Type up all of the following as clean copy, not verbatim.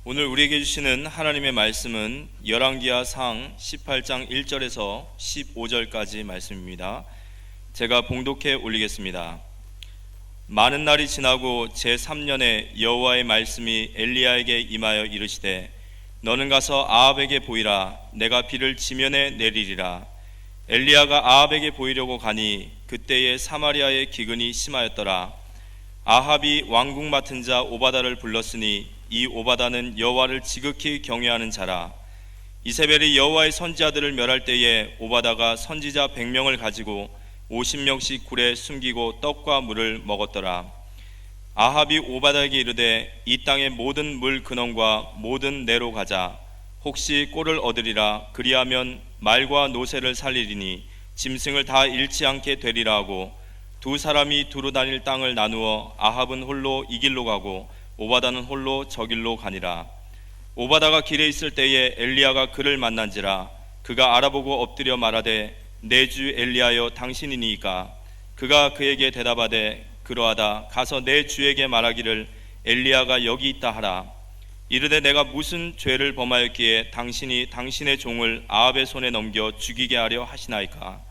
오늘 우리에게 주시는 하나님의 말씀은 열왕기하 상 18장 1절에서 15절까지 말씀입니다. 제가 봉독해 올리겠습니다. 많은 날이 지나고 제3년에 여호와의 말씀이 엘리야에게 임하여 이르시되 너는 가서 아합에게 보이라. 내가 비를 지면에 내리리라. 엘리야가 아합에게 보이려고 가니 그때에 사마리아의 기근이 심하였더라. 아합이 왕궁 맡은 자 오바다를 불렀으니 이 오바다는 여호와를 지극히 경외하는 자라. 이세벨이 여호와의 선지자들을 멸할 때에 오바다가 선지자 100명을 가지고 50명씩 굴에 숨기고 떡과 물을 먹었더라. 아합이 오바다에게 이르되 이 땅의 모든 물 근원과 모든 내로 가자. 혹시 꼴을 얻으리라. 그리하면 말과 노새를 살리리니 짐승을 다 잃지 않게 되리라 하고 두 사람이 두루 다닐 땅을 나누어 아합은 홀로 이 길로 가고 오바다는 홀로 저 길로 가니라. 오바다가 길에 있을 때에 엘리야가 그를 만난지라. 그가 알아보고 엎드려 말하되 내 주 엘리야여 당신이니이까. 그가 그에게 대답하되 그러하다. 가서 내 주에게 말하기를 엘리야가 여기 있다 하라. 이르되 내가 무슨 죄를 범하였기에 당신이 당신의 종을 아합의 손에 넘겨 죽이게 하려 하시나이까.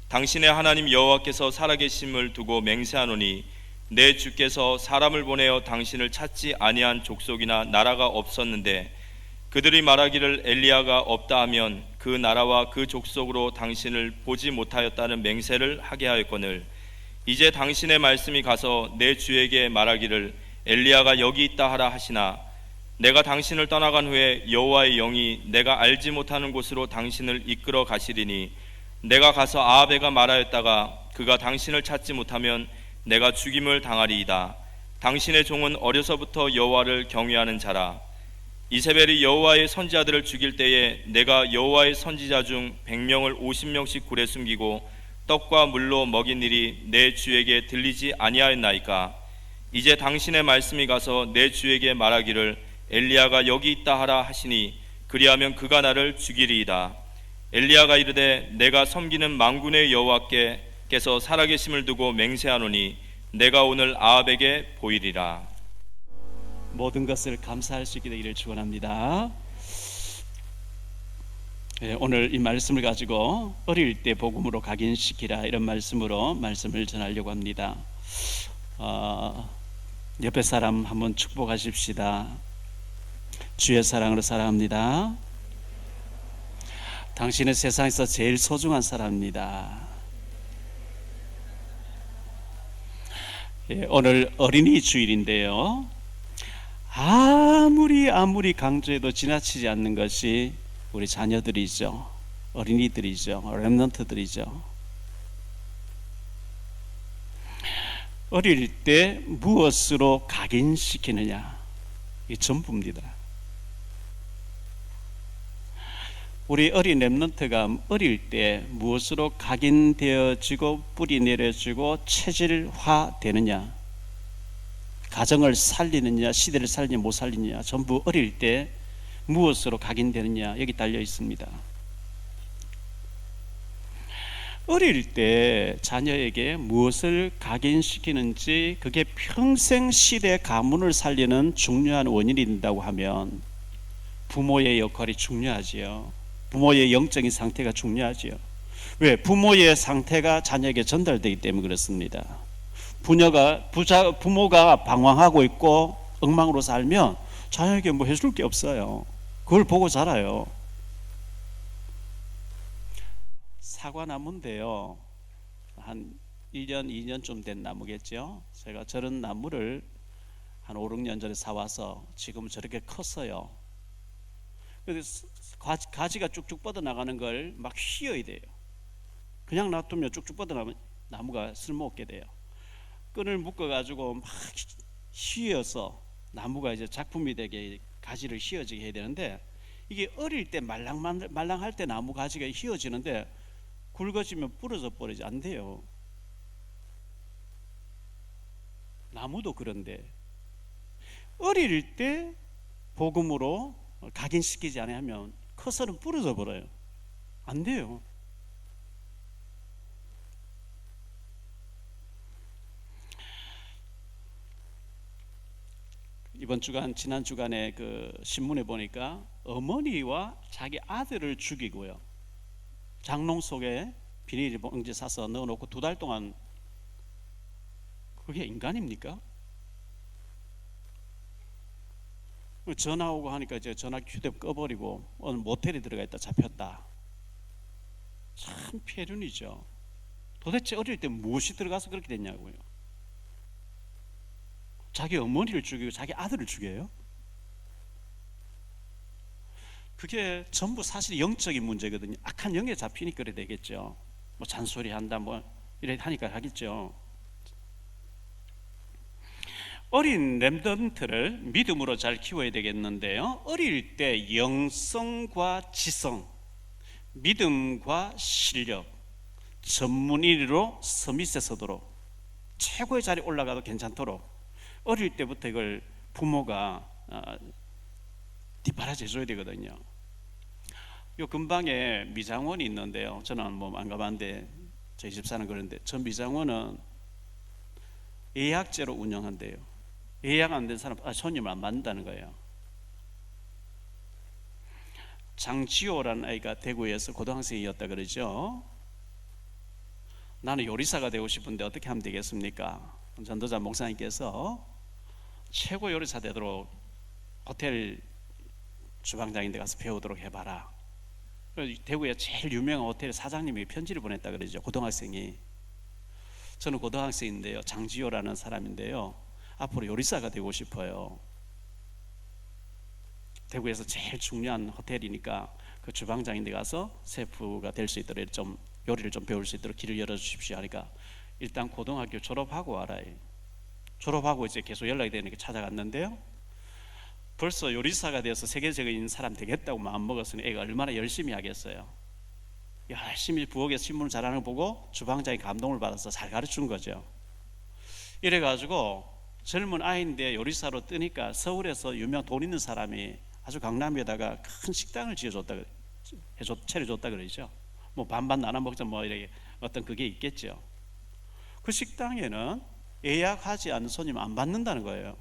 당신의 하나님 여호와께서 살아계심을 두고 맹세하노니 내 주께서 사람을 보내어 당신을 찾지 아니한 족속이나 나라가 없었는데 그들이 말하기를 엘리야가 없다 하면 그 나라와 그 족속으로 당신을 보지 못하였다는 맹세를 하게 하였거늘 이제 당신의 말씀이 가서 내 주에게 말하기를 엘리야가 여기 있다 하라 하시나 내가 당신을 떠나간 후에 여호와의 영이 내가 알지 못하는 곳으로 당신을 이끌어 가시리니 내가 가서 아합에게 말하였다가 그가 당신을 찾지 못하면 내가 죽임을 당하리이다. 당신의 종은 어려서부터 여호와를 경외하는 자라. 이세벨이 여호와의 선지자들을 죽일 때에 내가 여호와의 선지자 중 100명을 50명씩 굴에 숨기고 떡과 물로 먹인 일이 내 주에게 들리지 아니하였나이까. 이제 당신의 말씀이 가서 내 주에게 말하기를 엘리야가 여기 있다 하라 하시니 그리하면 그가 나를 죽이리이다. 엘리야가 이르되 내가 섬기는 만군의 여호와께서 살아계심을 두고 맹세하노니 내가 오늘 아합에게 보이리라. 모든 것을 감사할 수 있게 되기를 축원합니다. 오늘 이 말씀을 가지고 어릴 때 복음으로 각인시키라 이런 말씀으로 말씀을 전하려고 합니다. 옆에 사람 한번 축복하십시다. 주의 사랑으로 사랑합니다. 당신은 세상에서 제일 소중한 사람입니다. 오늘 어린이 주일인데요. 아무리 강조해도 지나치지 않는 것이 우리 자녀들이죠. 어린이들이죠. 렘넌트들이죠. 어릴 때 무엇으로 각인시키느냐, 이게 전부입니다. 우리 어린 렘넌트가 어릴 때 무엇으로 각인되어지고 뿌리 내려지고 체질화되느냐, 가정을 살리느냐 시대를 살리느냐 못 살리느냐 전부 어릴 때 무엇으로 각인되느냐 여기 달려 있습니다. 어릴 때 자녀에게 무엇을 각인시키는지 그게 평생 시대 가문을 살리는 중요한 원인이 된다고 하면 부모의 역할이 중요하지요. 부모의 영적인 상태가 중요하지요. 왜? 부모의 상태가 자녀에게 전달되기 때문에 그렇습니다. 부모가 방황하고 있고 엉망으로 살면 자녀에게 뭐 해줄 게 없어요. 그걸 보고 자라요. 사과나무인데요, 한 1년, 2년쯤 된 나무겠죠. 제가 저런 나무를 한 5, 6년 전에 사와서 지금 저렇게 컸어요. 그래서 가지가 쭉쭉 뻗어나가는 걸 막 휘어야 돼요. 그냥 놔두면 쭉쭉 뻗어나가면 나무가 쓸모없게 돼요. 끈을 묶어가지고 막 휘어서 나무가 이제 작품이 되게 가지를 휘어지게 해야 되는데 이게 어릴 때 말랑할 때 나무 가지가 휘어지는데 굵어지면 부러져 버리지 안 돼요. 나무도 그런데 어릴 때 복음으로 각인시키지 않으면 커서는 부러져 버려요. 안 돼요. 이번 주간 지난 주간에 그 신문에 보니까 어머니와 자기 아들을 죽이고요, 장롱 속에 비닐봉지 싸서 넣어놓고 2달 동안, 그게 인간입니까? 전화 오고 하니까 이제 전화 휴대폰 꺼버리고 오늘 모텔에 들어가 있다 잡혔다. 참 폐륜이죠. 도대체 어릴 때 무엇이 들어가서 그렇게 됐냐고요. 자기 어머니를 죽이고 자기 아들을 죽여요. 그게 전부 사실 영적인 문제거든요. 악한 영에 잡히니까 그래 되겠죠. 뭐 잔소리 한다 뭐 이래 하니까 하겠죠. 어린 렘넌트를 믿음으로 잘 키워야 되겠는데요, 어릴 때 영성과 지성, 믿음과 실력, 전문의로 서밋에 서도록 최고의 자리에 올라가도 괜찮도록 어릴 때부터 이걸 부모가 뒷바라지 해줘야 되거든요. 요 근방에 미장원이 있는데요, 저는 뭐 안 가봤는데 저희 집사는 그런데, 전 미장원은 예약제로 운영한대요. 예약 안 된 사람 손님을 안 받는다는 거예요. 장지호라는 아이가 대구에서 고등학생이었다 그러죠. 나는 요리사가 되고 싶은데 어떻게 하면 되겠습니까? 전도자 목사님께서 최고 요리사 되도록 호텔 주방장인데 가서 배우도록 해봐라. 대구에 제일 유명한 호텔 사장님이 편지를 보냈다 그러죠, 고등학생이. 저는 고등학생인데요, 장지호라는 사람인데요, 앞으로 요리사가 되고 싶어요. 대구에서 제일 중요한 호텔이니까 그 주방장인데 가서 셰프가 될 수 있도록 좀 요리를 좀 배울 수 있도록 길을 열어주십시오 하니까 일단 고등학교 졸업하고 와라. 졸업하고 이제 계속 연락이 되니까 찾아갔는데요, 벌써 요리사가 되어서 세계적인 사람 되겠다고 마음먹었으니 애가 얼마나 열심히 하겠어요. 열심히 부엌에서 신문을 잘하는 거 보고 주방장이 감동을 받아서 잘 가르친 거죠. 이래가지고 젊은 아이인데 요리사로 뜨니까 서울에서 유명 돈 있는 사람이 아주 강남에다가 큰 식당을 차려줬다 그러죠. 뭐 반반 나눠 먹자 뭐 이렇게 어떤 그게 있겠죠. 그 식당에는 예약하지 않은 손님 안 받는다는 거예요.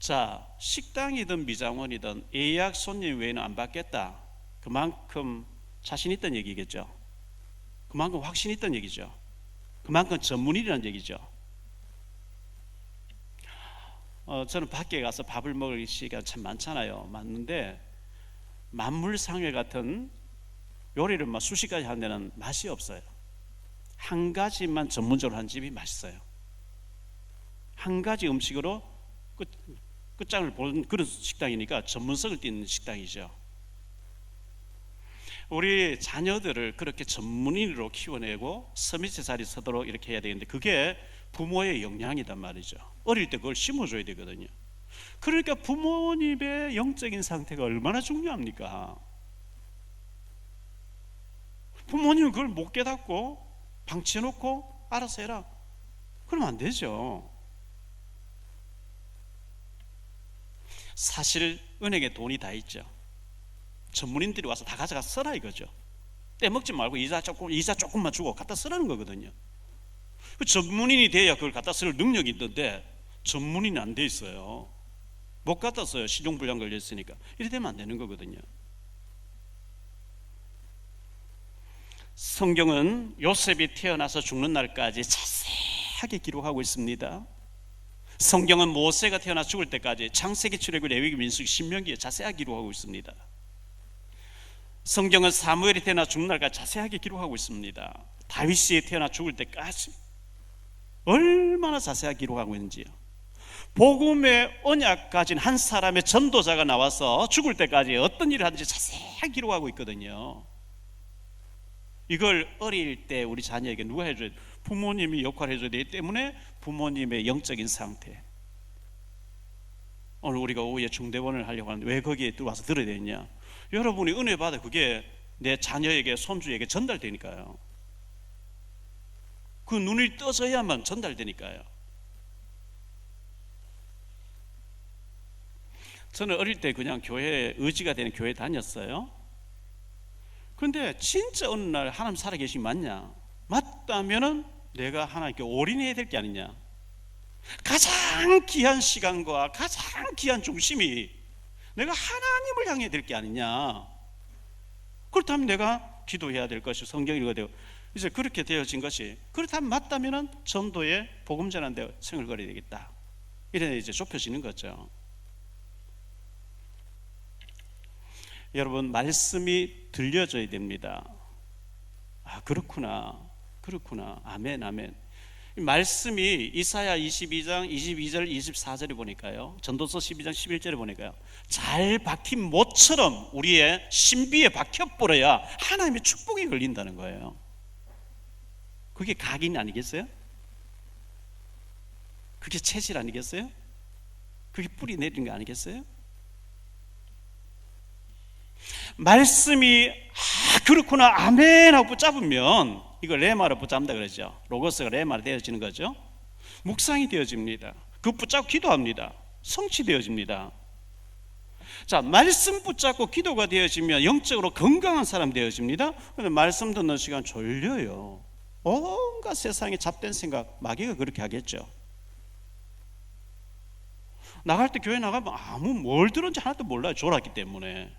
자, 식당이든 미장원이든 예약 손님 외에는 안 받겠다. 그만큼 자신 있다는 얘기겠죠. 그만큼 확신 있다는 얘기죠. 그만큼 전문이라는 얘기죠. 저는 밖에 가서 밥을 먹을 시간 참 많잖아요. 많은데 만물상회 같은 요리를 막 수십 가지 하는 데는 맛이 없어요. 한 가지만 전문적으로 한 집이 맛있어요. 한 가지 음식으로 끝장을 보는 그런 식당이니까 전문성을 띠는 식당이죠. 우리 자녀들을 그렇게 전문인으로 키워내고 서밋의 자리에 서도록 이렇게 해야 되는데, 그게 부모의 역량이단 말이죠. 어릴 때 그걸 심어줘야 되거든요. 그러니까 부모님의 영적인 상태가 얼마나 중요합니까? 부모님은 그걸 못 깨닫고 방치해놓고 알아서 해라, 그러면 안 되죠. 사실 은행에 돈이 다 있죠. 전문인들이 와서 다 가져가 써라 이거죠. 떼먹지 말고 이자 조금만 주고 갖다 쓰라는 거거든요. 그 전문인이 돼야 그걸 갖다 쓸 능력이 있던데 전문인이 안 돼 있어요. 못 갖다 써요. 신용불량 걸렸으니까. 이래 되면 안 되는 거거든요. 성경은 요셉이 태어나서 죽는 날까지 자세하게 기록하고 있습니다. 성경은 모세가 태어나 죽을 때까지 창세기, 출애굽, 레위기, 민수기, 신명기에 자세하게 기록하고 있습니다. 성경은 사무엘이 태어나 죽는 날까지 자세하게 기록하고 있습니다. 다윗이 태어나 죽을 때까지 얼마나 자세하게 기록하고 있는지요. 복음의 언약 가진 한 사람의 전도자가 나와서 죽을 때까지 어떤 일을 하는지 자세하게 기록하고 있거든요. 이걸 어릴 때 우리 자녀에게 누가 해줘야 돼요? 부모님이 역할을 해줘야 되기 때문에 부모님의 영적인 상태. 오늘 우리가 오후에 중대본을 하려고 하는데 왜 거기에 들어와서 들어야 되느냐? 여러분이 은혜 받아 그게 내 자녀에게, 손주에게 전달되니까요. 그 눈이 떠져야만 전달되니까요. 저는 어릴 때 그냥 교회에 의지가 되는 교회 다녔어요. 그런데 진짜 어느 날 하나님 살아계신 맞냐? 맞다면은 내가 하나님께 올인해야 될 게 아니냐? 가장 귀한 시간과 가장 귀한 중심이 내가 하나님을 향해 될 게 아니냐. 그렇다면 내가 기도해야 될 것이 성경 읽어야 되고, 이제 그렇게 되어진 것이, 그렇다면 맞다면은 전도에 복음 전하는 데 생을 걸어야 되겠다. 이래 이제 좁혀지는 거죠. 여러분, 말씀이 들려져야 됩니다. 아, 그렇구나. 아멘, 아멘. 말씀이 이사야 22장 22절 24절에 보니까요, 전도서 12장 11절에 보니까요, 잘 박힌 못처럼 우리의 신비에 박혀버려야 하나님의 축복이 걸린다는 거예요. 그게 각인 아니겠어요? 그게 체질 아니겠어요? 그게 뿌리 내리는 거 아니겠어요? 말씀이 그렇구나 아멘 하고 붙잡으면, 이걸 레마로 붙잡는다 그러죠. 로고스가 레마로 되어지는 거죠. 묵상이 되어집니다. 그 붙잡고 기도합니다. 성취되어집니다. 자, 말씀 붙잡고 기도가 되어지면 영적으로 건강한 사람 되어집니다. 그런데 말씀 듣는 시간 졸려요. 온갖 세상에 잡된 생각, 마귀가 그렇게 하겠죠. 나갈 때 교회 나가면 아무 뭘 들었는지 하나도 몰라요. 졸았기 때문에.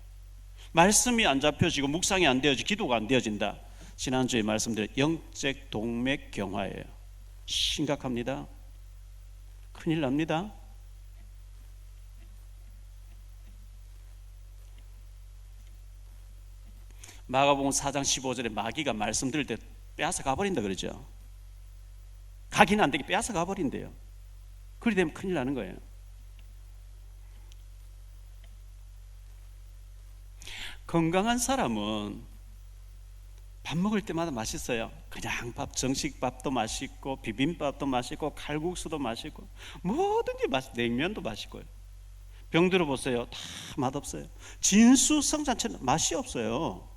말씀이 안 잡혀지고 묵상이 안 되어지고 기도가 안 되어진다. 지난주에 말씀드린 영적 동맥경화예요. 심각합니다. 큰일 납니다. 마가복음 4장 15절에 마귀가 말씀 들을 때 빼앗아 가버린다 그러죠. 가기는 안 되게 빼앗아 가버린대요. 그리 되면 큰일 나는 거예요. 건강한 사람은 밥 먹을 때마다 맛있어요. 그냥 밥, 정식밥도 맛있고 비빔밥도 맛있고 칼국수도 맛있고 뭐든지 냉면도 맛있고요. 병 들어보세요. 다 맛없어요. 진수성찬처럼 맛이 없어요.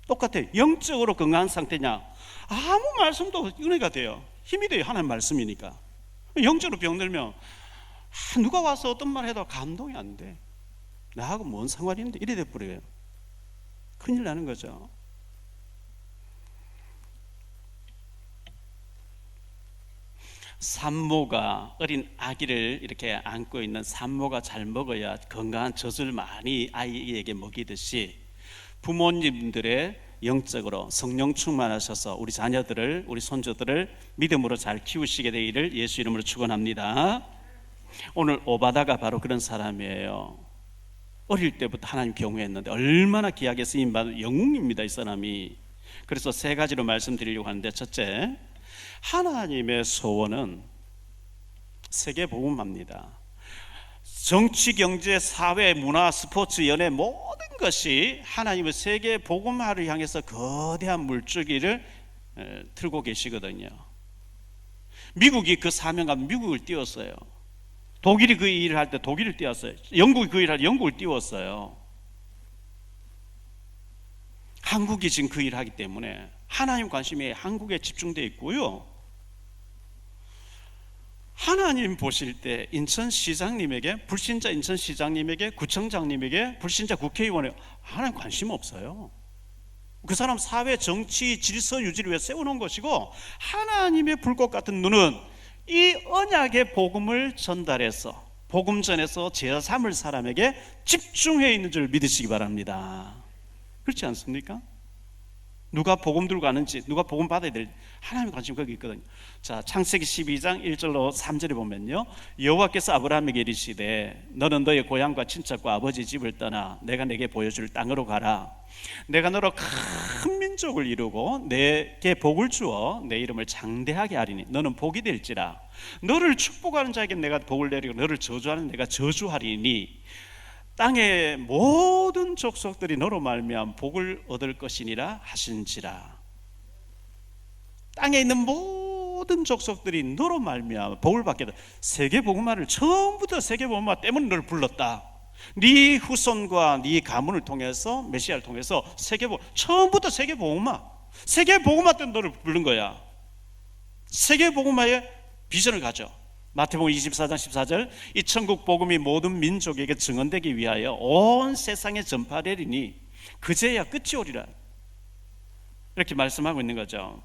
똑같아요. 영적으로 건강한 상태냐, 아무 말씀도 은혜가 돼요. 힘이 돼요. 하나님 말씀이니까. 영적으로 병들면 누가 와서 어떤 말 해도 감동이 안 돼. 나하고 뭔 상관이 있는데 이래 돼버려요. 큰일 나는 거죠. 산모가, 어린 아기를 이렇게 안고 있는 산모가 잘 먹어야 건강한 젖을 많이 아이에게 먹이듯이, 부모님들의 영적으로 성령 충만하셔서 우리 자녀들을, 우리 손주들을 믿음으로 잘 키우시게 되기를 예수 이름으로 축원합니다. 오늘 오바다가 바로 그런 사람이에요. 어릴 때부터 하나님 경외했는데 얼마나 귀하게 쓰임받은 영웅입니다, 이 사람이. 그래서 세 가지로 말씀드리려고 하는데, 첫째, 하나님의 소원은 세계 복음화입니다. 정치, 경제, 사회, 문화, 스포츠, 연예 모든 것이 하나님의 세계 복음화를 향해서 거대한 물줄기를 틀고 계시거든요. 미국이 그 사명감, 미국을 띄웠어요. 독일이 그 일을 할 때 독일을 띄웠어요. 영국이 그 일을 할 때 영국을 띄웠어요. 한국이 지금 그 일을 하기 때문에 하나님 관심이 한국에 집중되어 있고요. 하나님 보실 때 인천시장님에게, 불신자 인천시장님에게, 구청장님에게, 불신자 국회의원에 하나님 관심 없어요. 그 사람 사회, 정치, 질서 유지를 위해 세워놓은 것이고, 하나님의 불꽃 같은 눈은 이 언약의 복음을 전달해서 복음 전에서 제자 삼을 사람에게 집중해 있는 줄 믿으시기 바랍니다. 그렇지 않습니까? 누가 복음 들고 가는지, 누가 복음 받아야 될, 하나님의 관심이 거기 있거든요. 자, 창세기 12장 1절로 3절에 보면요, 여호와께서 아브라함에게 이르시되 너는 너의 고향과 친척과 아버지 집을 떠나 내가 내게 보여줄 땅으로 가라. 내가 너로 큰 민족을 이루고 내게 복을 주어 내 이름을 장대하게 하리니 너는 복이 될지라. 너를 축복하는 자에게 내가 복을 내리고 너를 저주하는 내가 저주하리니 땅의 모든 족속들이 너로 말미암아 복을 얻을 것이니라 하신지라. 땅에 있는 모든 족속들이 너로 말미암아 복을 받게 돼. 세계 복음화를 처음부터 세계 복음화 때문에 너를 불렀다. 네 후손과 네 가문을 통해서, 메시아를 통해서 처음부터 세계 복음화 때문에 너를 부른 거야. 세계 복음화의 비전을 가져. 마태복음 24장 14절, 이 천국 복음이 모든 민족에게 증언되기 위하여 온 세상에 전파되리니 그제야 끝이 오리라. 이렇게 말씀하고 있는 거죠.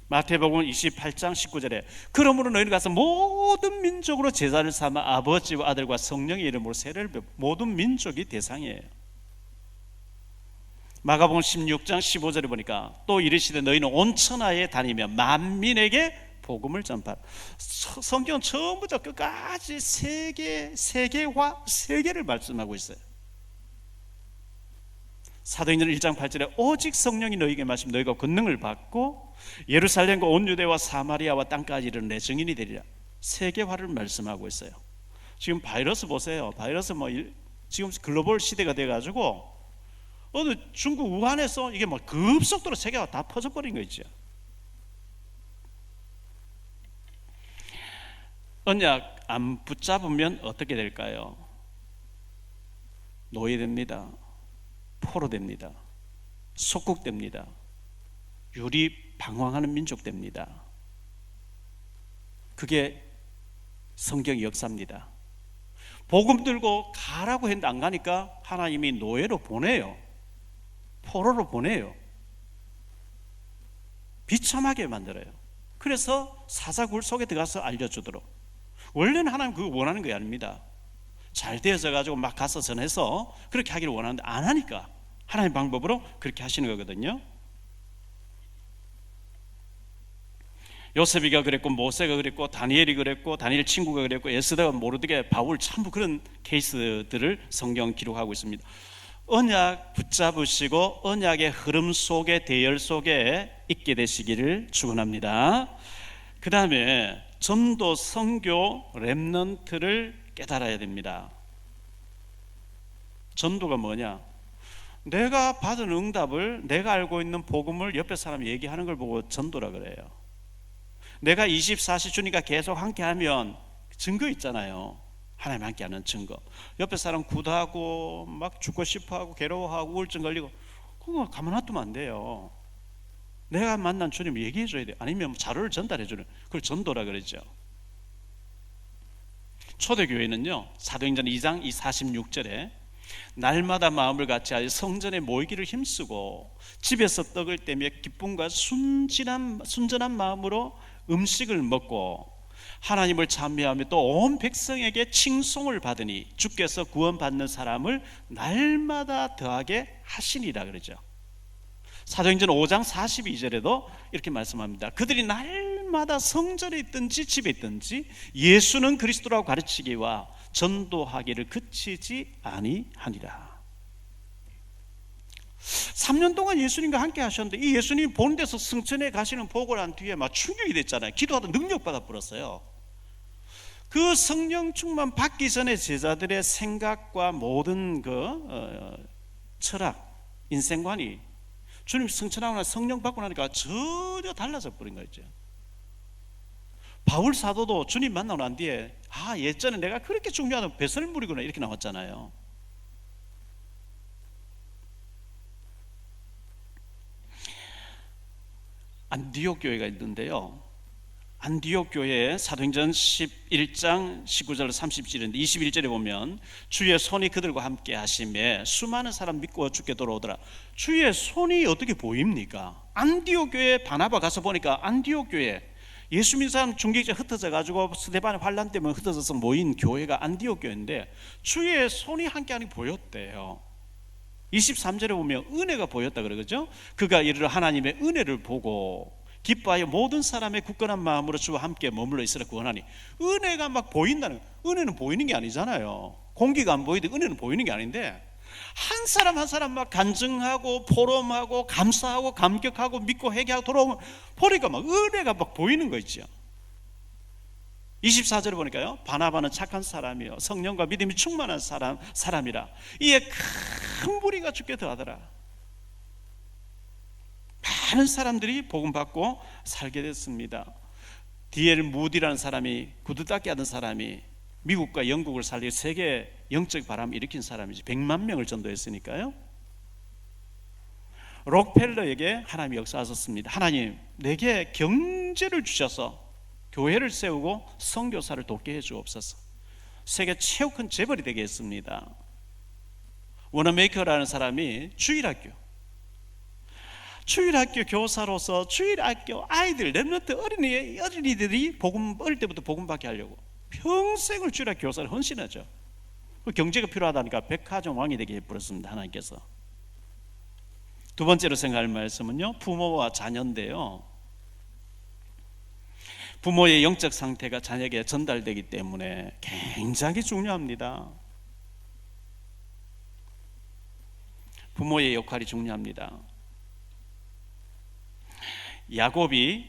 마태복음 28장 19절에 그러므로 너희는 가서 모든 민족으로 제자를 삼아 아버지와 아들과 성령의 이름으로 세례를 베푸고 모든 민족이 대상이에요. 마가복음 16장 15절에 보니까 또 이르시되 너희는 온 천하에 다니며 만민에게 복음을 전파하라. 성경은 처음부터 끝까지 세계화, 세계를 말씀하고 있어요. 사도행전 1장 8절에 오직 성령이 너희에게 마시면 너희가 권능을 받고 예루살렘과 온 유대와 사마리아와 땅까지 이르는 내 증인이 되리라. 세계화를 말씀하고 있어요. 지금 바이러스 보세요. 바이러스 지금 글로벌 시대가 돼가지고 어느 중국 우한에서 이게 급속도로 세계화 다 퍼져버린 거 있죠. 언약 안 붙잡으면 어떻게 될까요? 노예됩니다. 포로됩니다. 속국됩니다. 유리 방황하는 민족 됩니다. 그게 성경의 역사입니다. 복음 들고 가라고 했는데 안 가니까 하나님이 노예로 보내요. 포로로 보내요. 비참하게 만들어요. 그래서 사자굴 속에 들어가서 알려주도록. 원래는 하나님 그거 원하는 게 아닙니다. 잘 되어져 가지고 막 가서 전해서 그렇게 하기를 원하는데 안 하니까 하나님 방법으로 그렇게 하시는 거거든요. 요셉이가 그랬고 모세가 그랬고 다니엘이 그랬고 다니엘 친구가 그랬고 에스더가 모르드게 바울 전부 그런 케이스들을 성경 기록하고 있습니다. 언약 붙잡으시고 언약의 흐름 속에 대열 속에 있게 되시기를 축원합니다. 그 다음에 전도 선교 렘넌트를 깨달아야 됩니다. 전도가 뭐냐? 내가 받은 응답을 내가 알고 있는 복음을 옆에 사람이 얘기하는 걸 보고 전도라 그래요. 내가 24시 주님과 계속 함께하면 증거 있잖아요. 하나님 함께하는 증거. 옆에 사람 구다하고 막 죽고 싶어하고 괴로워하고 우울증 걸리고 그거 가만 놔두면 안 돼요. 내가 만난 주님 얘기해 줘야 돼요. 아니면 자료를 전달해 주는 그걸 전도라 그러죠. 초대교회는요 사도행전 2장 46절에 날마다 마음을 같이하여 성전에 모이기를 힘쓰고 집에서 떡을 떼며 기쁨과 순전한 마음으로 음식을 먹고 하나님을 찬미하며 또 온 백성에게 칭송을 받으니 주께서 구원받는 사람을 날마다 더하게 하시니라 그러죠. 사도행전 5장 42절에도 이렇게 말씀합니다. 그들이 날마다 성전에 있든지 집에 있든지 예수는 그리스도라고 가르치기와 전도하기를 그치지 아니하니라. 3년 동안 예수님과 함께 하셨는데 이 예수님이 보는 데서 승천에 가시는 보고 난 뒤에 막 충격이 됐잖아요. 기도하다 능력받아 버렸어요. 그 성령 충만 받기 전에 제자들의 생각과 모든 철학, 인생관이 주님 승천하고 나서 성령 받고 나니까 전혀 달라져 버린 거죠. 바울 사도도 주님 만나고 난 뒤에 예전에 내가 그렇게 중요하던 배설물이구나 이렇게 나왔잖아요. 안디옥 교회가 있는데요. 안디옥 교회에 사도행전 11장 19절 30절인데 21절에 보면 주의 손이 그들과 함께 하심에 수많은 사람 믿고 주께 돌아오더라. 주의 손이 어떻게 보입니까? 안디옥 교회에 바나바 가서 보니까 안디옥 교회 예수 믿는 사람 중직자 흩어져 가지고 스데반의 환란 때문에 흩어져서 모인 교회가 안디옥 교회인데 주의 손이 함께하는 게 보였대요. 23절에 보면 은혜가 보였다 그러죠. 그가 이르러 하나님의 은혜를 보고 기뻐하여 모든 사람의 굳건한 마음으로 주와 함께 머물러 있으라 구원하니. 은혜가 막 보인다는, 은혜는 보이는 게 아니잖아요. 공기가 안 보이듯 은혜는 보이는 게 아닌데 한 사람 한 사람 막 간증하고 포럼하고 감사하고 감격하고 믿고 회개하고 돌아오면 보니까 막 은혜가 막 보이는 거 있죠. 24절에 보니까요, 바나바는 착한 사람이요 성령과 믿음이 충만한 사람이라 이에 큰 무리가 죽게 더하더라. 많은 사람들이 복음 받고 살게 됐습니다. 디엘 무디라는 사람이 구두 닦기 하던 사람이 미국과 영국을 살리고 세계 영적 바람을 일으킨 사람이지. 100만 명을 전도했으니까요. 록펠러에게 하나님이 역사하셨습니다. 하나님, 내게 경제를 주셔서 교회를 세우고 선교사를 돕게 해주옵소서. 세계 최고 큰 재벌이 되게 했습니다. 워너메이커라는 사람이 주일학교 주일학교 교사로서 주일학교 아이들, 렘넌트 어린이들이 어릴 때부터 복음 받게 하려고 평생을 주일학교 교사를 헌신하죠. 경제가 필요하다니까 백화점 왕이 되게 해버렸습니다, 하나님께서. 두 번째로 생각할 말씀은요, 부모와 자녀인데요, 부모의 영적 상태가 자녀에게 전달되기 때문에 굉장히 중요합니다. 부모의 역할이 중요합니다. 야곱이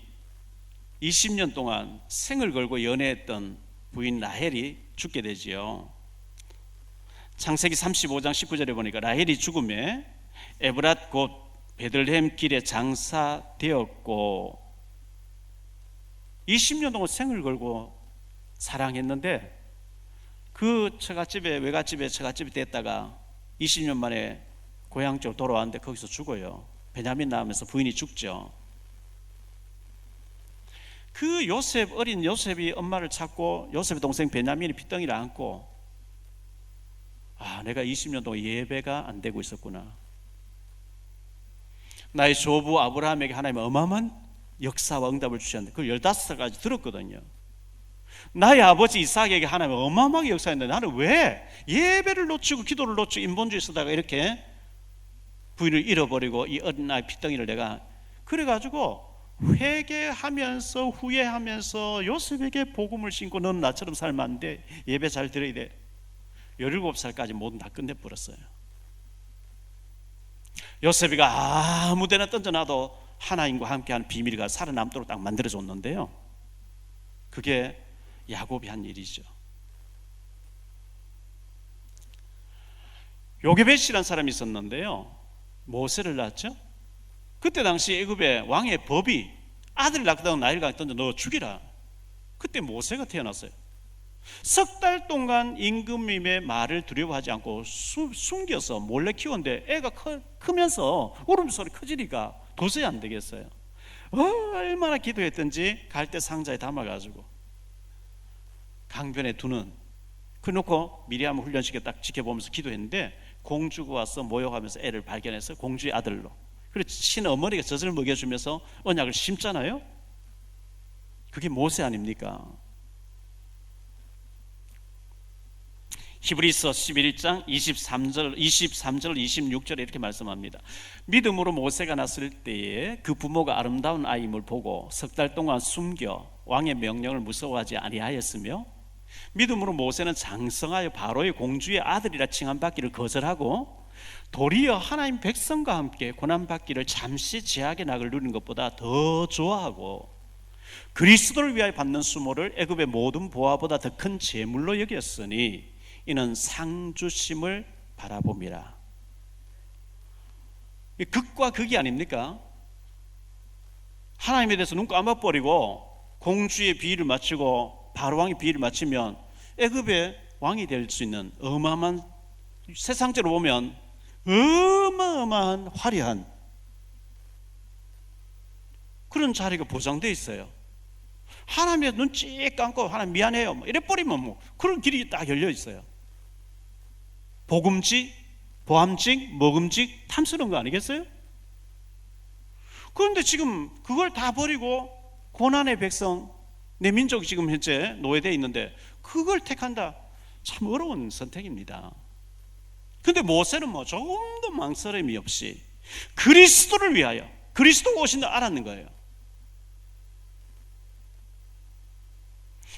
20년 동안 생을 걸고 연애했던 부인 라헬이 죽게 되지요. 창세기 35장 19절에 보니까 라헬이 죽음에 에브랏 곧 베들레헴 길에 장사되었고, 20년 동안 생을 걸고 사랑했는데 그 외갓집에 처갓집에 됐다가 20년 만에 고향 쪽으로 돌아왔는데 거기서 죽어요. 베냐민 낳으면서 부인이 죽죠. 그 어린 요셉이 엄마를 찾고 요셉의 동생 베냐민이 핏덩이를 안고, 내가 20년 동안 예배가 안 되고 있었구나. 나의 조부 아브라함에게 하나님은 어마어마한 역사와 응답을 주셨는데 그걸 15살까지 들었거든요. 나의 아버지 이삭에게 하나님은 어마어마하게 역사했는데 나는 왜 예배를 놓치고 기도를 놓치고 인본주의 쓰다가 이렇게 부인을 잃어버리고 이 어린아이 핏덩이를 내가, 그래가지고 회개하면서 후회하면서 요셉에게 복음을 신고 너는 나처럼 살면 안 돼, 예배 잘 드려야 돼. 17살까지 모든 다 끝내버렸어요. 요셉이가 아무데나 던져놔도 하나님과 함께하는 비밀가 살아남도록 딱 만들어줬는데요, 그게 야곱이 한 일이죠. 요게벳이라는 사람이 있었는데요, 모세를 낳았죠. 그때 당시 애굽의 왕의 법이 아들을 낳다가 나일강에 던져 너 죽이라. 그때 모세가 태어났어요. 석 달 동안 임금님의 말을 두려워하지 않고 숨겨서 몰래 키웠는데 애가 크면서 울음소리 커지니까 도저히 안 되겠어요. 얼마나 기도했던지 갈대 상자에 담아가지고 강변에 두는, 그놓고 미리암 훈련시켜 딱 지켜보면서 기도했는데 공주가 와서 모욕하면서 애를 발견해서 공주의 아들로, 그래서 친어머니가 젖을 먹여주면서 언약을 심잖아요. 그게 모세 아닙니까? 히브리서 11장 23절 26절에 이렇게 말씀합니다. 믿음으로 모세가 났을 때에 그 부모가 아름다운 아이임을 보고 석 달 동안 숨겨 왕의 명령을 무서워하지 아니하였으며, 믿음으로 모세는 장성하여 바로의 공주의 아들이라 칭함받기를 거절하고 도리어 하나님 백성과 함께 고난받기를 잠시 제약의 낙을 누리는 것보다 더 좋아하고 그리스도를 위하여 받는 수모를 애굽의 모든 보화보다 더 큰 재물로 여겼으니 이는 상주심을 바라봄이라. 극과 극이 아닙니까? 하나님에 대해서 눈 감아버리고 공주의 비위를 맞추고 바로왕의 비위를 맞추면 애굽의 왕이 될 수 있는 어마어마한, 세상적으로 보면 어마어마한 화려한 그런 자리가 보장되어 있어요. 하나님의 눈 찌 감고 하나님 미안해요 이래버리면 그런 길이 딱 열려 있어요. 복음직, 보암직, 먹음직, 탐스러운 거 아니겠어요? 그런데 지금 그걸 다 버리고 고난의 백성, 내 민족이 지금 현재 노예되어 있는데 그걸 택한다. 참 어려운 선택입니다. 근데 모세는 조금도 망설임이 없이 그리스도를 위하여, 그리스도가 오신다 알았는 거예요.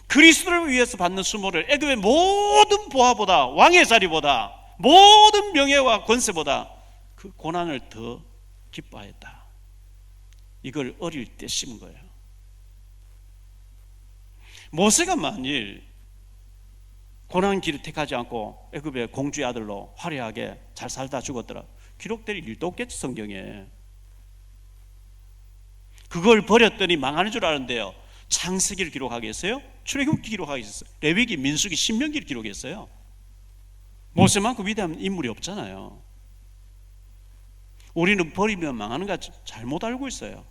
그리스도를 위해서 받는 수모를 애굽의 모든 보화보다, 왕의 자리보다, 모든 명예와 권세보다 그 고난을 더 기뻐하였다. 이걸 어릴 때 심은 거예요. 모세가 만일 고난 길을 택하지 않고 애굽의 공주의 아들로 화려하게 잘 살다 죽었더라, 기록될 일도 없겠죠, 성경에. 그걸 버렸더니 망하는 줄 아는데요, 창세기를 기록하겠어요? 출애굽기 기록하겠어요? 레위기, 민수기, 신명기를 기록했어요. 모세만큼 위대한 인물이 없잖아요. 우리는 버리면 망하는 거 잘못 알고 있어요.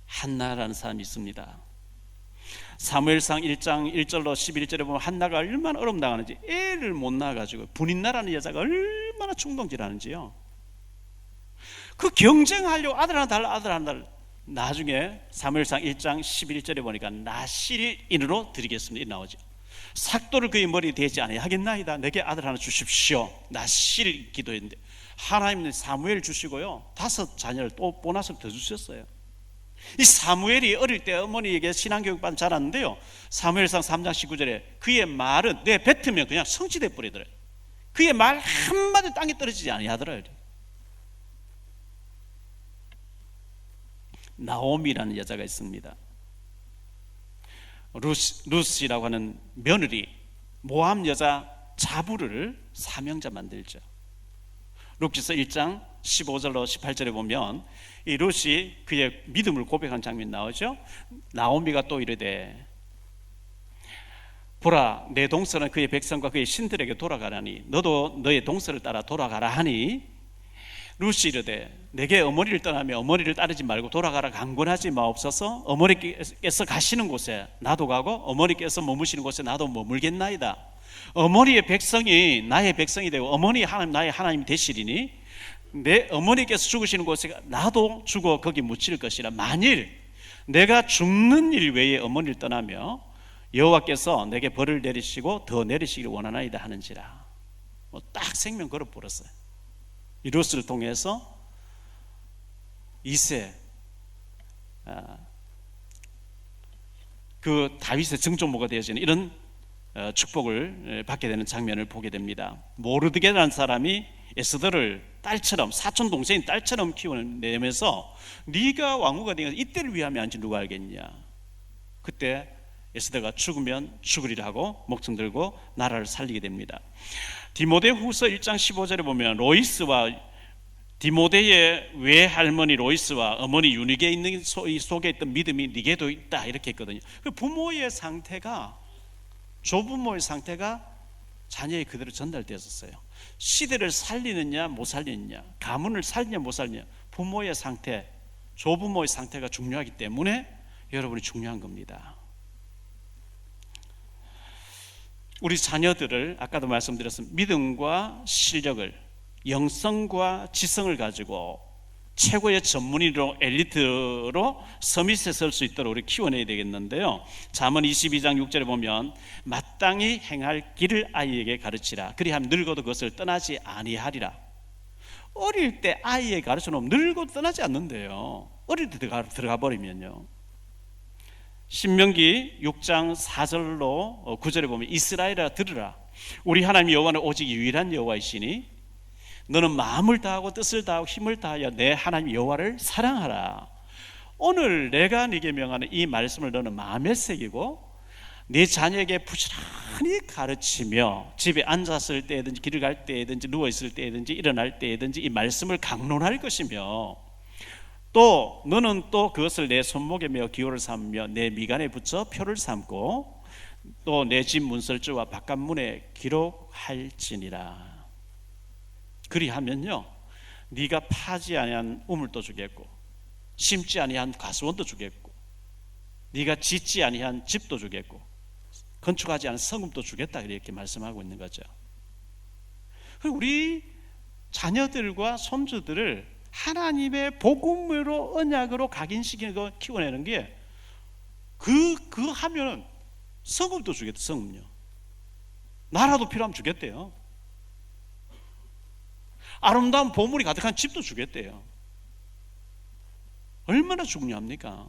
한나라는 사람이 있습니다. 사무엘상 1장 1절로 11절에 보면 한나가 얼마나 어려움 당하는지, 애를 못 낳아가지고 분인나라는 여자가 얼마나 얼마나 충동질하는지요. 그 경쟁하려고 아들 하나 달라 아들 하나 달라. 나중에 사무엘상 1장 11절에 보니까 나실인으로 드리겠습니다 이 나오죠. 삭도를 그의 머리에 대지 아니하겠나이다. 내게 아들 하나 주십시오. 나실 기도했는데 하나님은 사무엘 주시고요 5 자녀를 또 보너스를 더 주셨어요. 이 사무엘이 어릴 때 어머니에게 신앙교육받은 자랐는데요, 사무엘상 3장 19절에 그의 말은 내 뱉으면 그냥 성취돼 버리더래요. 그의 말 한마디 땅에 떨어지지 아니하더래요. 나오미라는 여자가 있습니다. 루시라고 하는 며느리, 모함 여자 자부를 사명자 만들죠. 룻기서 1장 15절로 18절에 보면 이 룻이 그의 믿음을 고백한 장면이 나오죠. 나오미가 또 이르되 보라 내 동서는 그의 백성과 그의 신들에게 돌아가라니 너도 너의 동서를 따라 돌아가라 하니 룻이 이르되 내게 어머니를 떠나며 어머니를 따르지 말고 돌아가라 강권하지 마옵소서. 어머니께서 가시는 곳에 나도 가고 어머니께서 머무시는 곳에 나도 머물겠나이다. 어머니의 백성이 나의 백성이 되고 어머니 하나님 나의 하나님이 되시리니 내 어머니께서 죽으시는 곳에 나도 죽어 거기 묻힐 것이라. 만일 내가 죽는 일 외에 어머니를 떠나며 여호와께서 내게 벌을 내리시고 더 내리시기를 원하나이다 하는지라. 딱 생명 걸어 버렸어요. 이 룻을 통해서 이세 그 다윗의 증조모가 되어지는 이런 축복을 받게 되는 장면을 보게 됩니다. 모르드게라는 사람이 에스더를 딸처럼 사촌 동생인 딸처럼 키워내면서 네가 왕후가 되어서 이때를 위하면 안지 누가 알겠냐. 그때 에스더가 죽으면 죽으리라 하고 목청 들고 나라를 살리게 됩니다. 디모데후서 1장 15절에 보면 로이스와 디모데의 외할머니 로이스와 어머니 유니게 있는 속에 있던 믿음이 네게도 있다 이렇게 했거든요. 그 부모의 상태가, 조부모의 상태가 자녀에 그대로 전달되었어요. 시대를 살리느냐 못 살리느냐, 가문을 살리냐 못 살리느냐, 부모의 상태, 조부모의 상태가 중요하기 때문에 여러분이 중요한 겁니다. 우리 자녀들을 아까도 말씀드렸습니다. 믿음과 실력을, 영성과 지성을 가지고 최고의 전문의로 엘리트로 서밋에 설 수 있도록 우리 키워내야 되겠는데요. 잠언 22장 6절에 보면 마땅히 행할 길을 아이에게 가르치라. 그리하면 늙어도 그것을 떠나지 아니하리라. 어릴 때 아이에게 가르쳐놓으면 늙어도 떠나지 않는데요. 어릴 때 들어가 버리면요. 신명기 6장 4절로 9절에 보면 이스라엘아 들으라. 우리 하나님 여호와는 오직 유일한 여호와이시니 너는 마음을 다하고 뜻을 다하고 힘을 다하여 내 하나님 여호와를 사랑하라. 오늘 내가 네게 명하는 이 말씀을 너는 마음에 새기고 네 자녀에게 부지런히 가르치며 집에 앉았을 때든지 길을 갈 때든지 누워있을 때든지 일어날 때든지 이 말씀을 강론할 것이며 또 너는 또 그것을 내 손목에 메어 기호를 삼으며 내 미간에 붙여 표를 삼고 또 내 집 문설주와 바깥문에 기록할지니라. 그리하면요 네가 파지 아니한 우물도 주겠고 심지 아니한 가수원도 주겠고 네가 짓지 아니한 집도 주겠고 건축하지 않은 성읍도 주겠다 이렇게 말씀하고 있는 거죠. 우리 자녀들과 손주들을 하나님의 복음으로 언약으로 각인시키는 거 키워내는 게 그 하면은 성읍도 주겠다. 성읍요. 나라도 필요하면 주겠대요. 아름다운 보물이 가득한 집도 주겠대요. 얼마나 중요합니까?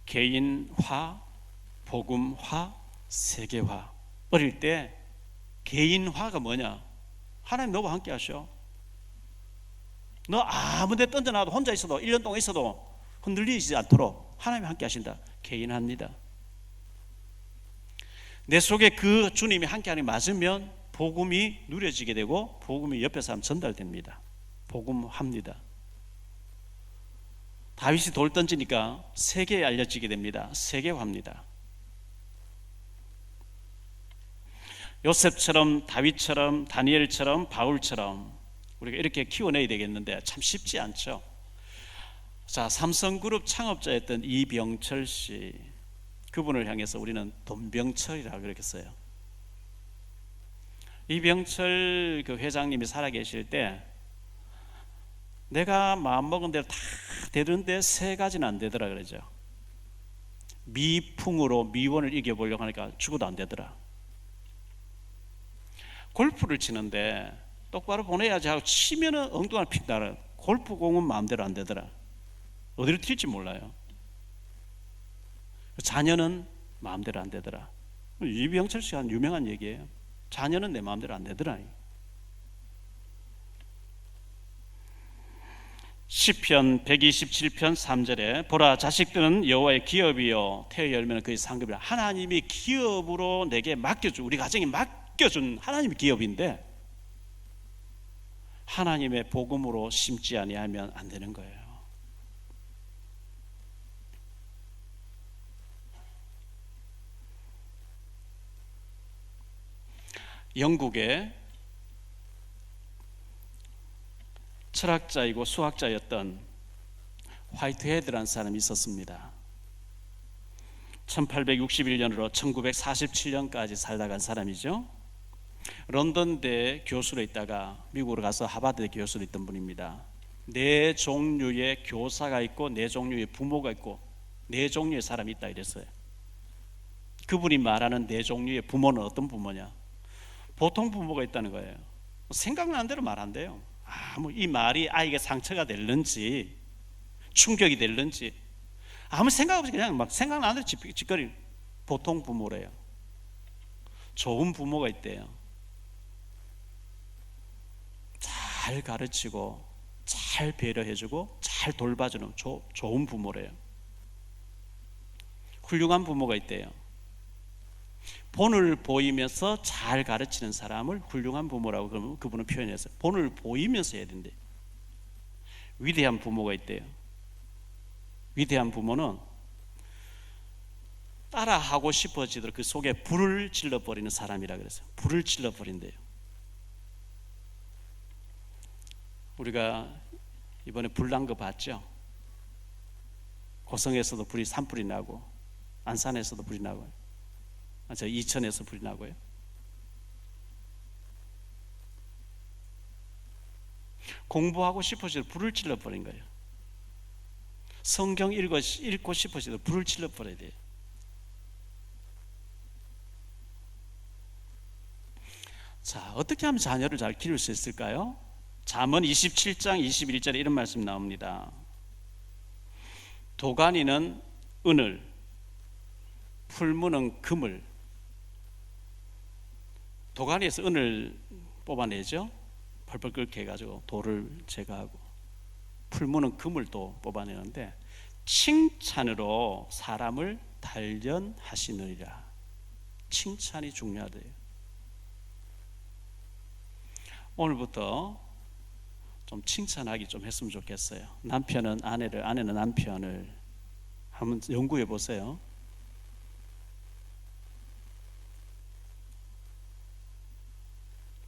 개인화, 복음화, 세계화. 어릴 때 개인화가 뭐냐? 하나님 너와 함께 하셔. 너 아무 데 던져놔도 혼자 있어도 1년 동안 있어도 흔들리지 않도록 하나님이 함께 하신다. 개인합니다. 내 속에 그 주님이 함께하는 게 맞으면 복음이 누려지게 되고 복음이 옆에 사람 전달됩니다. 복음합니다. 다윗이 돌 던지니까 세계에 알려지게 됩니다. 세계화입니다. 요셉처럼 다윗처럼 다니엘처럼 바울처럼 우리가 이렇게 키워내야 되겠는데 참 쉽지 않죠. 자, 삼성그룹 창업자였던 이병철 씨, 그분을 향해서 우리는 돈병철이라고 그렇게 써요. 이병철 그 회장님이 살아계실 때 내가 마음먹은 대로 다 되는데 세 가지는 안 되더라 그러죠. 미풍으로 미원을 이겨보려고 하니까 죽어도 안 되더라. 골프를 치는데 똑바로 보내야지 하고 치면은 엉뚱한 픽 나라. 골프공은 마음대로 안 되더라. 어디로 튈지 몰라요. 자녀는 마음대로 안 되더라. 이병철 씨가 한 유명한 얘기예요. 자녀는 내 마음대로 안 되더라. 시편 127편 3절에 보라 자식들은 여호와의 기업이요 태의 열매는 그의 상급이라. 하나님이 기업으로 내게 맡겨준, 우리 가정에 맡겨준 하나님의 기업인데 하나님의 복음으로 심지 아니하면 안 되는 거예요. 영국의 철학자이고 수학자였던 화이트헤드라는 사람이 있었습니다. 1861년으로 1947년까지 살다 간 사람이죠. 런던대 교수로 있다가 미국으로 가서 하버드대 교수로 있던 분입니다. 네 종류의 교사가 있고 네 종류의 부모가 있고 네 종류의 사람이 있다 이랬어요. 그분이 말하는 네 종류의 부모는 어떤 부모냐? 보통 부모가 있다는 거예요. 생각나는 대로 말한대요. 아무 이 말이 아이에게 상처가 될는지 충격이 될는지 아무 생각 없이 그냥 막 생각나는 대로 짓거리는 보통 부모래요. 좋은 부모가 있대요. 잘 가르치고 잘 배려해주고 잘 돌봐주는 좋은 부모래요. 훌륭한 부모가 있대요. 본을 보이면서 잘 가르치는 사람을 훌륭한 부모라고 그분은 표현했어요. 본을 보이면서 해야 된대. 위대한 부모가 있대요. 위대한 부모는 따라하고 싶어지도록 그 속에 불을 질러버리는 사람이라 그랬어요. 불을 질러버린대요. 우리가 이번에 불난 거 봤죠? 고성에서도 불이 산불이 나고 안산에서도 불이 나고 저 이천에서 불이 나고요. 공부하고 싶어지도 불을 질러버린 거예요. 성경 읽고 싶어지도 불을 질러버려야 돼요. 자, 어떻게 하면 자녀를 잘 기를 수 있을까요? 잠언 27장 21절에 이런 말씀이 나옵니다. 도가니는 은을, 풀무는 금을. 도가니에서 은을 뽑아내죠. 펄펄 끓게 해가지고 돌을 제거하고, 풀무는 금을 또 뽑아내는데 칭찬으로 사람을 단련하시느니라. 칭찬이 중요하대요. 오늘부터 좀 칭찬하기 좀 했으면 좋겠어요. 남편은 아내를, 아내는 남편을 한번 연구해 보세요.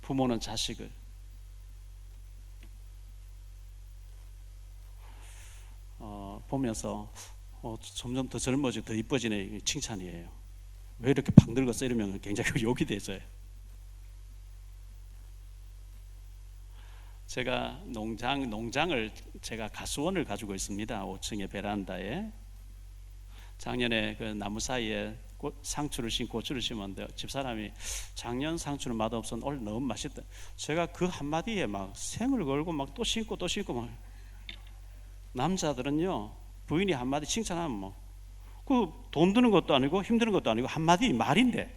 부모는 자식을, 보면서 점점 더 젊어지고 더 이뻐지네, 칭찬이에요. 왜 이렇게 팍 늙었어? 이러면 굉장히 욕이 되죠. 제가 농장을 제가 가수원을 가지고 있습니다. 5층의 베란다에. 작년에 그 나무 사이에 상추를 심고 고추를 심었는데 집사람이 작년 상추는 맛없었는데 올 너무 맛있다. 제가 그 한마디에 막 생을 걸고 막 또 심고 또 심고 막. 남자들은요, 부인이 한마디 칭찬하면 뭐 그 돈 드는 것도 아니고 힘드는 것도 아니고 한마디 말인데,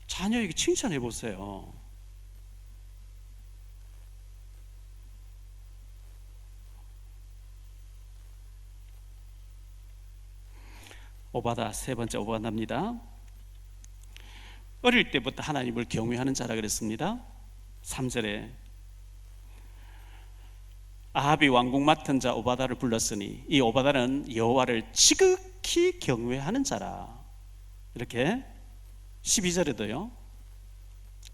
자녀에게 칭찬해 보세요. 오바다, 세 번째 오바다입니다. 어릴 때부터 하나님을 경외하는 자라 그랬습니다. 3절에 아합이 왕국 맡은 자 오바다를 불렀으니 이 오바다는 여호와를 지극히 경외하는 자라. 이렇게 12절에도요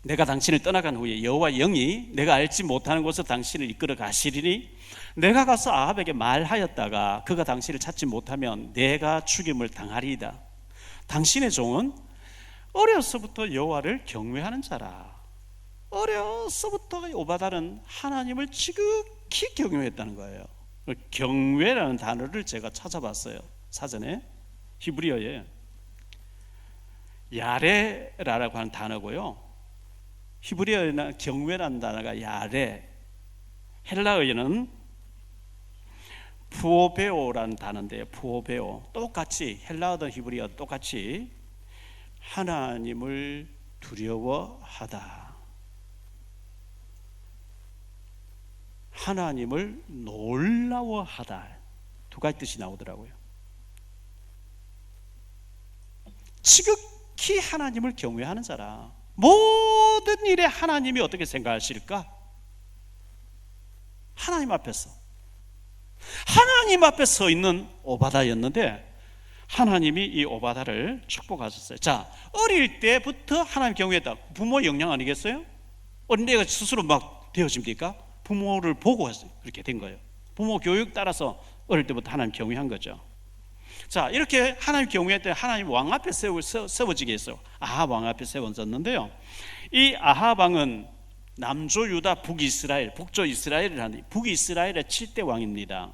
내가 당신을 떠나간 후에 여호와 영이 내가 알지 못하는 곳에 당신을 이끌어 가시리니 내가 가서 아합에게 말하였다가 그가 당신을 찾지 못하면 내가 죽임을 당하리이다. 당신의 종은 어려서부터 여호와를 경외하는 자라. 어려서부터 오바다는 하나님을 지극히 경외했다는 거예요. 경외라는 단어를 제가 찾아봤어요. 사전에 히브리어에 야레라고 하는 단어고요. 히브리어에는 경외라는 단어가 야레, 헬라어에는 푸오베오라는 단어인데요. 푸오베오, 똑같이 헬라어든 히브리어든 똑같이 하나님을 두려워하다, 하나님을 놀라워하다, 두 가지 뜻이 나오더라고요. 지극히 하나님을 경외하는 자라. 모든 일에 하나님이 어떻게 생각하실까? 하나님 앞에서 서 있는 오바다였는데 하나님이 이 오바다를 축복하셨어요. 자, 어릴 때부터 하나님 경외했다. 부모 영향 아니겠어요? 어린애가 스스로 막 되어집니까? 부모를 보고 그렇게 된 거예요. 부모 교육 따라서 어릴 때부터 하나님 경외한 거죠. 자, 이렇게 하나님 경외했더니 하나님 왕 앞에 세워지게 했어요. 아합 왕 앞에 세워졌는데요, 이 아합 왕은 남조 유다 북이스라엘, 북조 이스라엘이라는 북이스라엘의 7대 왕입니다.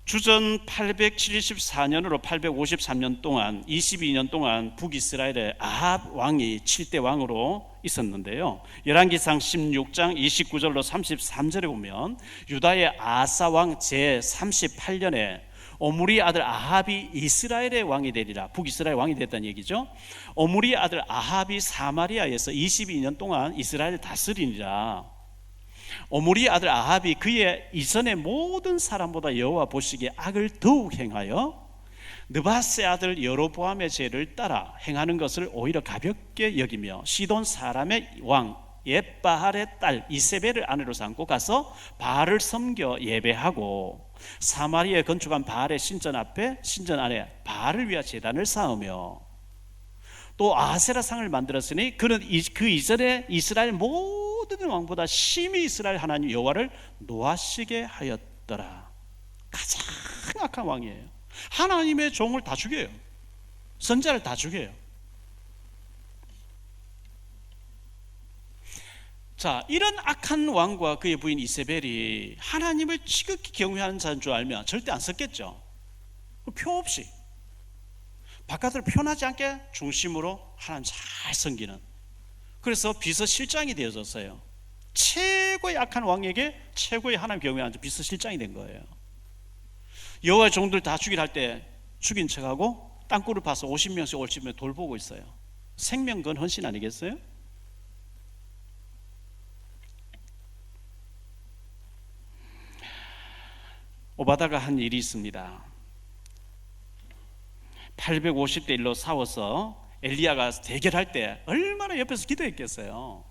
주전 874년으로 853년 동안 22년 동안 북이스라엘의 아합 왕이 7대 왕으로 있었는데요, 열왕기상 16장 29절로 33절에 보면 유다의 아사 왕 제38년에 오므리 아들 아합이 이스라엘의 왕이 되리라. 북이스라엘 왕이 됐다는 얘기죠. 오므리 아들 아합이 사마리아에서 22년 동안 이스라엘을 다스리니라. 오므리 아들 아합이 그의 이전의 모든 사람보다 여호와 보시기에 악을 더욱 행하여 느바세 아들 여로보암의 죄를 따라 행하는 것을 오히려 가볍게 여기며 시돈 사람의 왕 옙바할의 딸 이세벨을 아내로 삼고 가서 바알을 섬겨 예배하고 사마리아에 건축한 바알의 신전 안에 바알을 위한 제단을 쌓으며 또 아세라 상을 만들었으니 그는 그 이전에 이스라엘 모든 왕보다 심히 이스라엘 하나님 여호와를 노하시게 하였더라. 가장 악한 왕이에요. 하나님의 종을 다 죽여요. 선자를 다 죽여요. 자, 이런 악한 왕과 그의 부인 이세벨이 하나님을 지극히 경외하는 자인 줄 알면 절대 안 썼겠죠. 표 없이 바깥으로 표현하지 않게 중심으로 하나님 잘 섬기는, 그래서 비서실장이 되어졌어요. 최고의 악한 왕에게 최고의 하나님 경외하는 자 비서실장이 된 거예요. 여호와의 종들 다 죽이려 할 때 죽인 척하고 땅굴을 파서 50명씩 50명 돌보고 있어요. 생명 건 헌신 아니겠어요? 오바다가 한 일이 있습니다. 850대 1로 싸워서 엘리야가 대결할 때 얼마나 옆에서 기도했겠어요.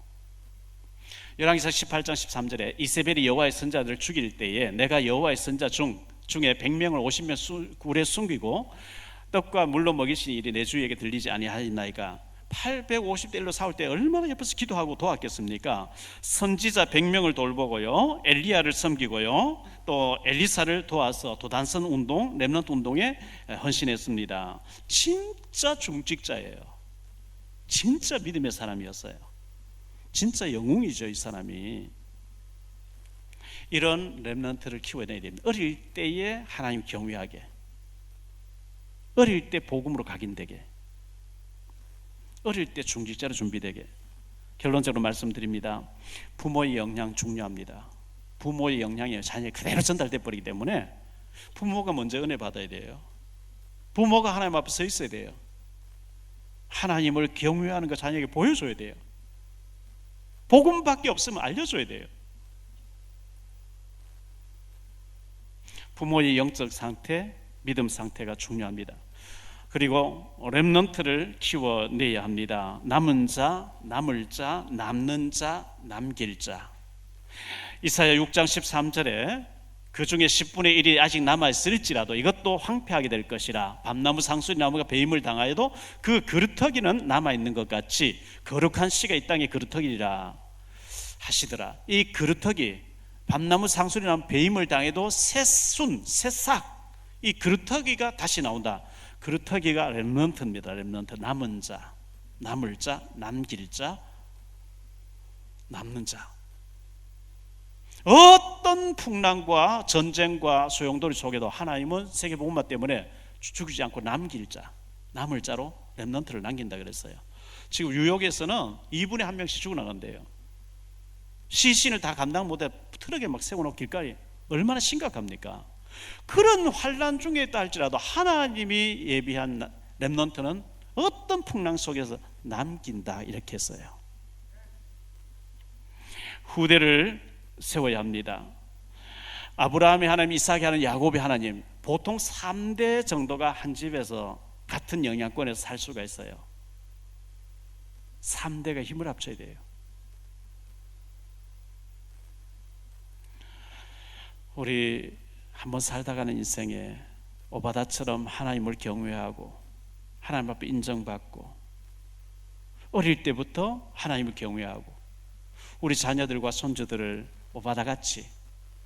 열왕기상 18장 13절에 이세벨이 여호와의 선자들을 죽일 때에 내가 여호와의 선자 중에 100명을 50명 굴에 숨기고 떡과 물로 먹이시니 일이 내 주에게 들리지 아니하였나이까. 850대 1로 싸울 때 얼마나 옆에서 기도하고 도왔겠습니까? 선지자 100명을 돌보고요, 엘리야를 섬기고요, 또 엘리사를 도와서 도단선 운동, 렘넌트 운동에 헌신했습니다. 진짜 중직자예요. 진짜 믿음의 사람이었어요. 진짜 영웅이죠, 이 사람이. 이런 렘넌트를 키워내야 됩니다. 어릴 때에 하나님 경외하게, 어릴 때 복음으로 각인되게, 어릴 때 중직자로 준비되게. 결론적으로 말씀드립니다. 부모의 영향 중요합니다. 부모의 영향이 자녀에 그대로 전달돼 버리기 때문에 부모가 먼저 은혜 받아야 돼요. 부모가 하나님 앞에 서 있어야 돼요. 하나님을 경외하는 거 자녀에게 보여줘야 돼요. 복음밖에 없으면 알려줘야 돼요. 부모의 영적 상태, 믿음 상태가 중요합니다. 그리고 렘넌트를 키워내야 합니다. 남은 자, 남을 자, 남는 자, 남길 자. 이사야 6장 13절에 그 중에 10분의 1이 아직 남아있을지라도 이것도 황폐하게 될 것이라. 밤나무 상수리 나무가 배임을 당하여도 그 그루터기는 남아있는 것 같이 거룩한 씨가 이 땅에 그루터기라 하시더라. 이 그루터기, 밤나무 상수리 나무 배임을 당해도 새싹, 이 그루터기가 다시 나온다. 그루터기가 렘넌트입니다. 렘넌트, 남은 자, 남을 자, 남길 자, 남는 자. 어떤 풍랑과 전쟁과 소용돌이 속에도 하나님은 세계복음화 때문에 죽이지 않고 남길 자, 남을 자로 렘넌트를 남긴다 그랬어요. 지금 뉴욕에서는 2분에 1명씩 죽어나간대요. 시신을 다 감당 못해 트럭에 막 세워놓고 길가에. 얼마나 심각합니까? 그런 환난 중에 있다 할지라도 하나님이 예비한 렘넌트는 어떤 풍랑 속에서 남긴다 이렇게 했어요. 후대를 세워야 합니다. 아브라함의 하나님, 이삭의 하나님, 야곱의 하나님, 보통 3대 정도가 한 집에서 같은 영향권에서 살 수가 있어요. 3대가 힘을 합쳐야 돼요. 우리 한번 살다가는 인생에 오바다처럼 하나님을 경외하고 하나님 앞에 인정받고 어릴 때부터 하나님을 경외하고 우리 자녀들과 손주들을 오바다같이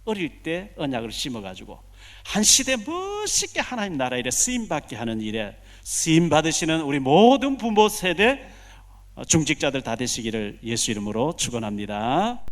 어릴 때 언약을 심어가지고 한 시대 멋있게 하나님 나라 일에 쓰임받게 하는 일에 쓰임받으시는 우리 모든 부모 세대 중직자들 다 되시기를 예수 이름으로 축원합니다.